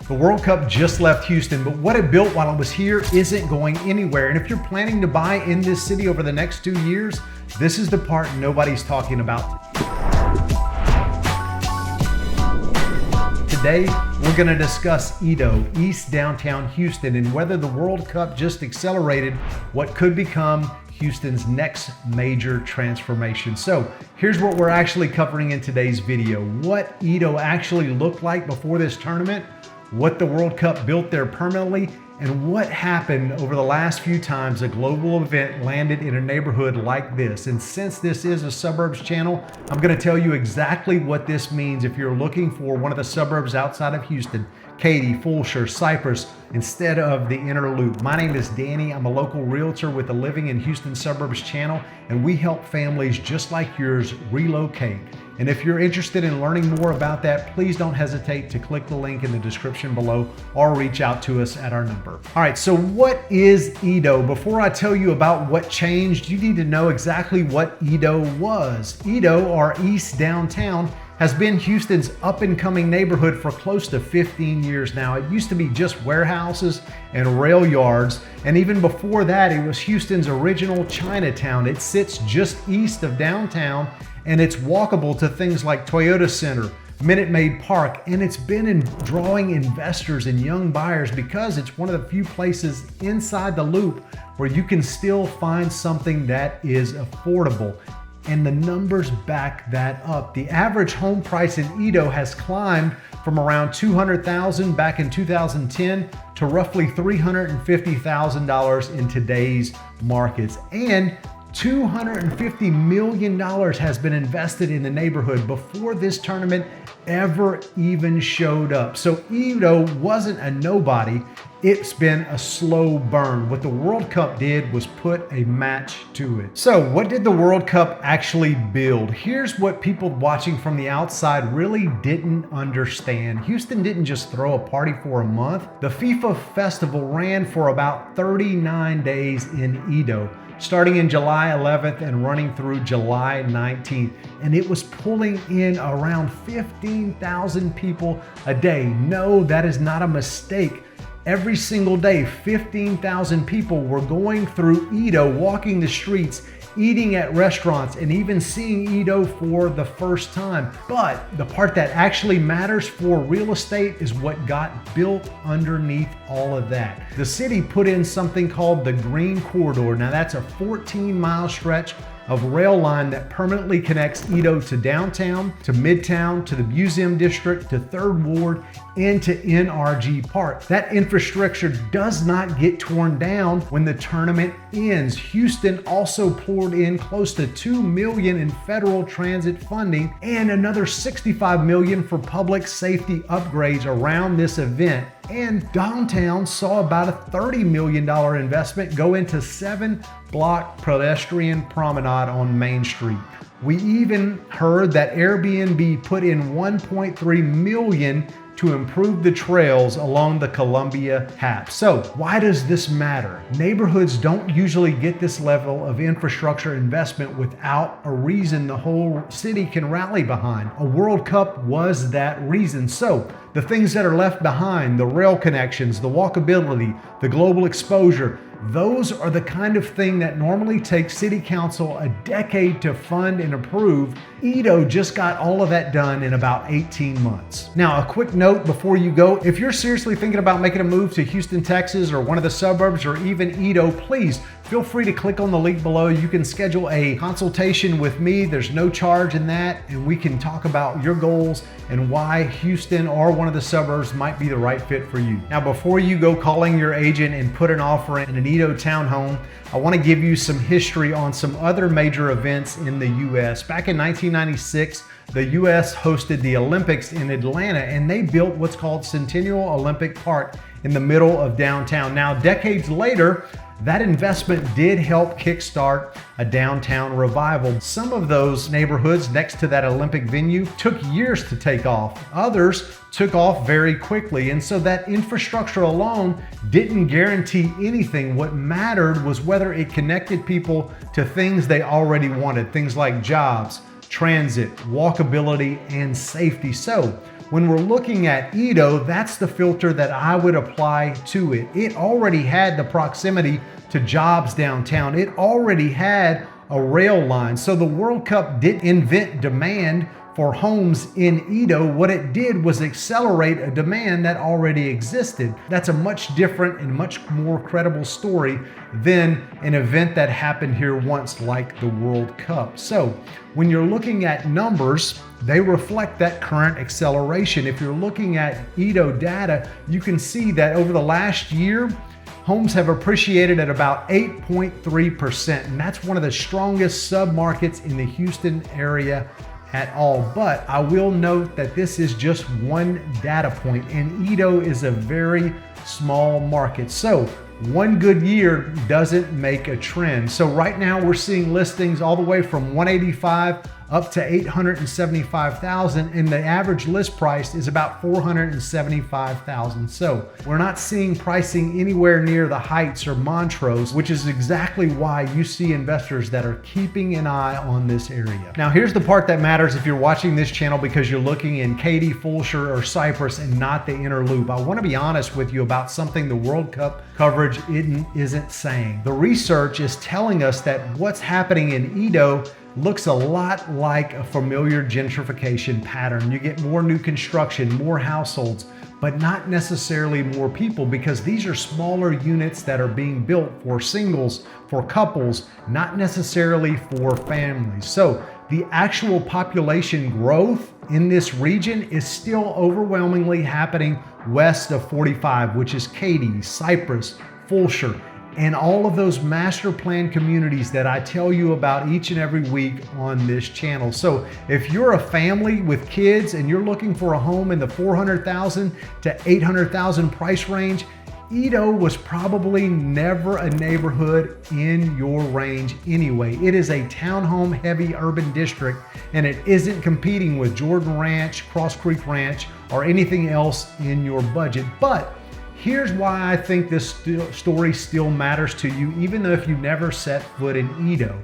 The World Cup just left Houston, but what it built while it was here isn't going anywhere. And if you're planning to buy in this city over the next 2 years, this is the part nobody's talking about. Today, we're going to discuss Indigo, East Downtown Houston, and whether the World Cup just accelerated what could become Houston's next major transformation. So here's what we're actually covering in today's video. What Indigo actually looked like before this tournament, what the World Cup built there permanently, and what happened over the last few times a global event landed in a neighborhood like this. And since this is a Suburbs channel, I'm going to tell you exactly what this means if you're looking for one of the suburbs outside of Houston, Katy, Fulshear, Cypress, instead of the inner loop. My name is Danny. I'm a local realtor with the Living in Houston Suburbs channel, and we help families just like yours relocate. And if you're interested in learning more about that, please don't hesitate to click the link in the description below or reach out to us at our number. All right, so what is Indigo? Before I tell you about what changed, you need to know exactly what Indigo was. Indigo, or East Downtown, has been Houston's up-and-coming neighborhood for close to 15 years now. It used to be just warehouses and rail yards, and even before that, it was Houston's original Chinatown. It sits just east of downtown, and it's walkable to things like Toyota Center, Minute Maid Park, and it's been drawing investors and young buyers because it's one of the few places inside the loop where you can still find something that is affordable. And the numbers back that up. The average home price in Indigo has climbed from around $200,000 back in 2010 to roughly $350,000 in today's markets. And $250 million has been invested in the neighborhood before this tournament ever even showed up. So Indigo wasn't a nobody. It's been a slow burn. What the World Cup did was put a match to it. So what did the World Cup actually build? Here's what people watching from the outside really didn't understand. Houston didn't just throw a party for a month. The FIFA festival ran for about 39 days in Indigo, starting in July 11th and running through July 19th. And it was pulling in around 15,000 people a day. No, that is not a mistake. Every single day, 15,000 people were going through Indigo, walking the streets, eating at restaurants, and even seeing Indigo for the first time. But the part that actually matters for real estate is what got built underneath all of that. The city put in something called the Green Corridor. Now that's a 14-mile stretch of rail line that permanently connects Indigo to downtown, to Midtown, to the Museum District, to 3rd Ward, and to NRG Park. That infrastructure does not get torn down when the tournament ends. Houston also poured in close to $2 million in federal transit funding and another $65 million for public safety upgrades around this event. And downtown saw about a $30 million investment go into 7-block pedestrian promenade on Main Street. We even heard that Airbnb put in $1.3 million to improve the trails along the Columbia Tap. So why does this matter? Neighborhoods don't usually get this level of infrastructure investment without a reason the whole city can rally behind. A World Cup was that reason. So the things that are left behind, the rail connections, the walkability, the global exposure, those are the kind of thing that normally takes city council a decade to fund and approve. Indigo just got all of that done in about 18 months. Now, a quick note before you go, if you're seriously thinking about making a move to Houston, Texas, or one of the suburbs, or even Indigo, please feel free to click on the link below. You can schedule a consultation with me. There's no charge in that, and we can talk about your goals and why Houston or one of the suburbs might be the right fit for you. Now, before you go calling your agent and put an offer in an Indigo townhome, I want to give you some history on some other major events in the U.S. Back in 1996, the U.S. hosted the Olympics in Atlanta, and they built what's called Centennial Olympic Park in the middle of downtown. Now, decades later, that investment did help kickstart a downtown revival. Some of those neighborhoods next to that Olympic venue took years to take off. Others took off very quickly. And so that infrastructure alone didn't guarantee anything. What mattered was whether it connected people to things they already wanted, things like jobs, transit, walkability, and safety. So when we're looking at Edo, that's the filter that I would apply to it. It already had the proximity to jobs downtown. It already had a rail line. So the World Cup didn't invent demand for homes in Edo. What it did was accelerate a demand that already existed. That's a much different and much more credible story than an event that happened here once, like the World Cup. So when you're looking at numbers, they reflect that current acceleration. If you're looking at Edo data, you can see that over the last year, homes have appreciated at about 8.3%, and that's one of the strongest submarkets in the Houston area at all. But I will note that this is just one data point, and Edo is a very small market. So one good year doesn't make a trend. So right now we're seeing listings all the way from 185 up to 875,000, and the average list price is about 475,000. So we're not seeing pricing anywhere near the Heights or Montrose, which is exactly why you see investors that are keeping an eye on this area. Now here's the part that matters if you're watching this channel because you're looking in Katy, Fulshear, or Cypress and not the inner loop. I want to be honest with you about something the World Cup coverage isn't saying. The research is telling us that what's happening in Edo looks a lot like a familiar gentrification pattern. You get more new construction, more households, but not necessarily more people, because these are smaller units that are being built for singles, for couples, not necessarily for families. So the actual population growth in this region is still overwhelmingly happening west of 45, which is Katy, Cypress, Fulshear, and all of those master plan communities that I tell you about each and every week on this channel. So if you're a family with kids and you're looking for a home in the 400,000 to 800,000 price range, Edo was probably never a neighborhood in your range anyway. It is a townhome heavy urban district, and it isn't competing with Jordan Ranch, Cross Creek Ranch, or anything else in your budget. But here's why I think this story still matters to you, even though if you never set foot in Edo.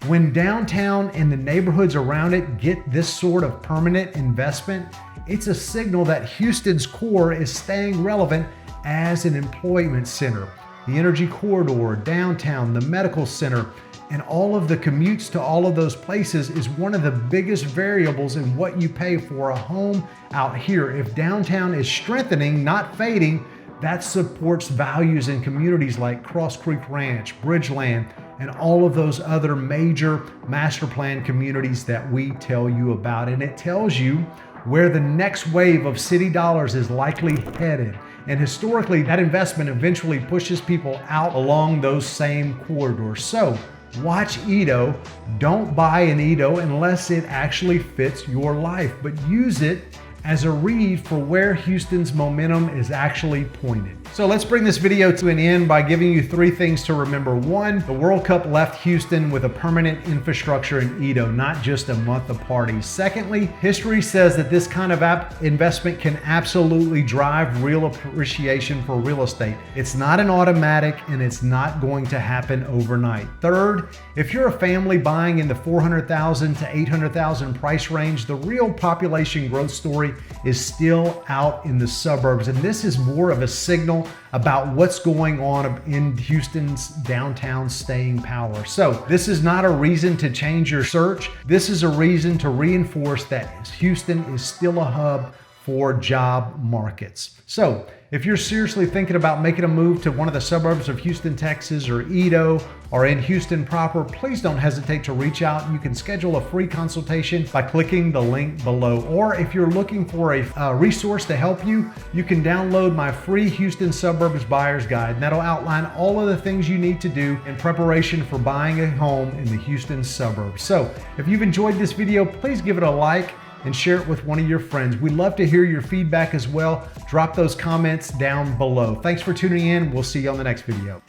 When downtown and the neighborhoods around it get this sort of permanent investment, it's a signal that Houston's core is staying relevant as an employment center. The energy corridor, downtown, the medical center, and all of the commutes to all of those places is one of the biggest variables in what you pay for a home out here. If downtown is strengthening, not fading, that supports values in communities like Cross Creek Ranch, Bridgeland, and all of those other major master plan communities that we tell you about. And it tells you where the next wave of city dollars is likely headed. And historically, that investment eventually pushes people out along those same corridors. So watch Edo. Don't buy an Edo unless it actually fits your life, but use it as a read for where Houston's momentum is actually pointed. So let's bring this video to an end by giving you 3 things to remember. 1, the World Cup left Houston with a permanent infrastructure in Edo, not just a month of parties. Secondly, history says that this kind of investment can absolutely drive real appreciation for real estate. It's not an automatic, and it's not going to happen overnight. Third, if you're a family buying in the 400,000 to 800,000 price range, the real population growth story is still out in the suburbs, and this is more of a signal about what's going on in Houston's downtown staying power. So this is not a reason to change your search. This is a reason to reinforce that Houston is still a hub for job markets. So if you're seriously thinking about making a move to one of the suburbs of Houston, Texas, or Edo, or in Houston proper, please don't hesitate to reach out. You can schedule a free consultation by clicking the link below. Or if you're looking for a resource to help you, you can download my free Houston Suburbs Buyer's Guide. And that'll outline all of the things you need to do in preparation for buying a home in the Houston suburbs. So if you've enjoyed this video, please give it a like and share it with one of your friends. We'd love to hear your feedback as well. Drop those comments down below. Thanks for tuning in. We'll see you on the next video.